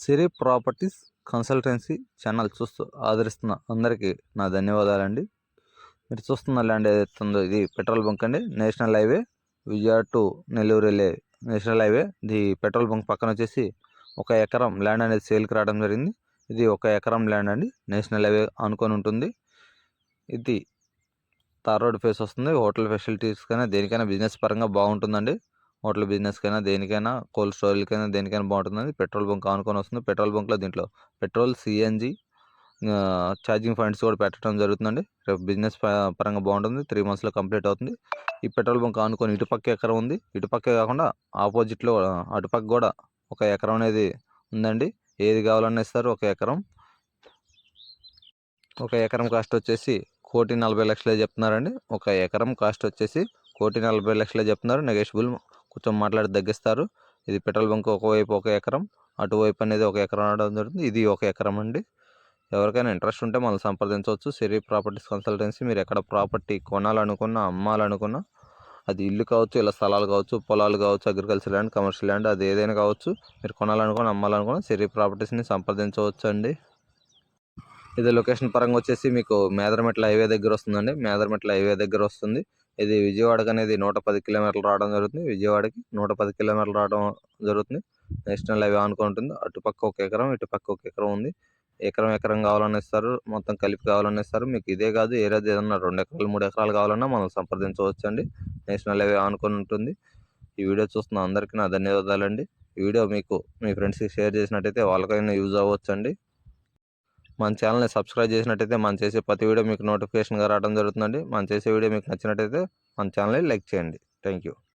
సిరి properties consultancy channel చూస్తూ ఆదరిస్తున్న అందరికీ నా ధన్యవాదాలండి. మీరు చూస్తున్న ల్యాండ్ ఏదైతే ఉందో ఇది పెట్రోల్ బంక్ అండి. National highway Vijayawada to Nellore వెళ్ళే నేషనల్ హైవే. ఇది పెట్రోల్ బంక్ పక్కన వచ్చేసి 1 ఎకరం ల్యాండ్ అనేది సేల్కి రావడం జరిగింది. ఇది 1 ఎకరం ల్యాండ్ అండి. నేషనల్ హైవే ఆనుకొని ఉంటుంది. ఇది తార్ రోడ్ ఫేస్ వస్తుంది. హోటల్ ఫెసిలిటీస్ కైనా దేనికైనా బిజినెస్ పరంగా బాగుంటుందండి. హోటల్ బిజినెస్కైనా దేనికైనా కోల్డ్ స్టోరేజ్కైనా దేనికైనా బాగుంటుందండి. పెట్రోల్ బంక్ ఆనుకొని వస్తుంది. పెట్రోల్ బంక్లో దీంట్లో పెట్రోల్, సిఎన్జి ఛార్జింగ్ పాయింట్స్ కూడా పెట్టడం జరుగుతుందండి. రేపు బిజినెస్ పరంగా బాగుంటుంది. 3 monthsలో కంప్లీట్ అవుతుంది. ఈ పెట్రోల్ బంక్ ఆనుకొని ఇటుపక్క ఎకరం ఉంది. ఇటుపక్కే కాకుండా ఆపోజిట్లో అటుపక్క కూడా 1 ఎకరం అనేది ఉందండి. ఏది కావాలన్నా ఇస్తారు. 1 ఎకరం 1 ఎకరం కాస్ట్ వచ్చేసి 1,40,00,000 చెప్తున్నారండి. 1 ఎకరం కాస్ట్ వచ్చేసి 1,40,00,000 చెప్తున్నారు. నెగోషియబుల్ కొంచెం మాట్లాడి తగ్గిస్తారు. ఇది పెట్రోల్ బంక్ ఒకవైపు 1 ఎకరం, అటువైపు అనేది 1 ఎకరం అనడం జరుగుతుంది. ఇది 1 ఎకరం అండి. ఎవరికైనా ఇంట్రెస్ట్ ఉంటే మనం సంప్రదించవచ్చు. సిరి ప్రాపర్టీస్ కన్సల్టెన్సీ. మీరు ఎక్కడ ప్రాపర్టీ కొనాలనుకున్నా, అమ్మాలనుకున్నా, అది ఇల్లు కావచ్చు, ఇలా స్థలాలు కావచ్చు, పొలాలు కావచ్చు, అగ్రికల్చర్ ల్యాండ్, కమర్షియల్ ల్యాండ్, అది ఏదైనా కావచ్చు. మీరు కొనాలనుకున్నా, అమ్మాలనుకున్నా సిరి ప్రాపర్టీస్ని సంప్రదించవచ్చు అండి. ఇది లొకేషన్ పరంగా వచ్చేసి మీకు మేదరమెట్ల హైవే దగ్గర వస్తుందండి. మేదరమెట్ల హైవే దగ్గర వస్తుంది. ఇది విజయవాడకి అనేది 110 కిలోమీటర్లు రావడం జరుగుతుంది. విజయవాడకి 110 కిలోమీటర్లు రావడం జరుగుతుంది. నేషనల్ హైవే ఆనుకొని ఉంటుంది. అటుపక్క 1 ఎకరం, ఇటుపక్క 1 ఎకరం ఉంది. ఎకరం ఎకరం కావాలన్నా ఇస్తారు. మొత్తం కలిపి కావాలన్నా ఇస్తారు. మీకు ఇదే కాదు ఏరేది ఏదన్నా 2 ఎకరాలు 3 ఎకరాలు కావాలన్నా మనం సంప్రదించవచ్చు అండి. నేషనల్ హైవే ఆనుకొని ఉంటుంది. ఈ వీడియో చూస్తున్న అందరికీ నా ధన్యవాదాలండి. ఈ వీడియో మీకు మీ ఫ్రెండ్స్కి షేర్ చేసినట్టయితే వాళ్ళకైనా యూజ్ అవ్వచ్చు అండి. మన ఛానల్ని సబ్స్క్రైబ్ చేసినట్టయితే మనం చేసే ప్రతి వీడియో మీకు నోటిఫికేషన్గా రావడం జరుగుతుందండి. మనం చేసే వీడియో మీకు నచ్చినట్టయితే మన ఛానల్ని లైక్ చేయండి. Thank you.